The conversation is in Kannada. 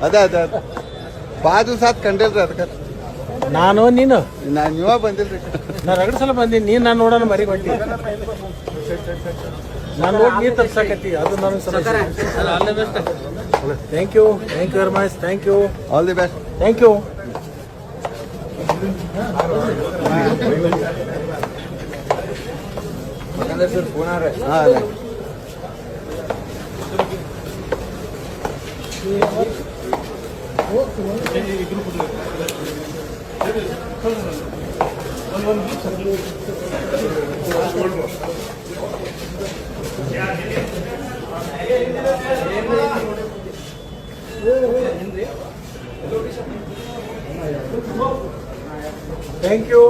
ಅದೇ ಅದೇ ಭಾಳ ದಿವಸ ಆತ್ ಕಂಡಿಲ್ರಿ ಅದಕ್ಕೆ ನಾನು ನೀನು ನೀವ ಬಂದಿಲ್ರಿ. ನಾನು 2 ಸಲ ಬಂದೀನಿ. ನೀನು ನಾನು ನೋಡೋಣ ಮರಿ ಹೊಂಟಿ ನಾನು ನೋಡಿ ನೀರು ತರ್ಸಕತ್ತಿ ಅದು ನನಗೆ ಸಮಸ್ಯೆ. Thank you very much. Thank you. All the best. Thank you. ಹಾಂ ಥ್ಯಾಂಕ್ ಯು.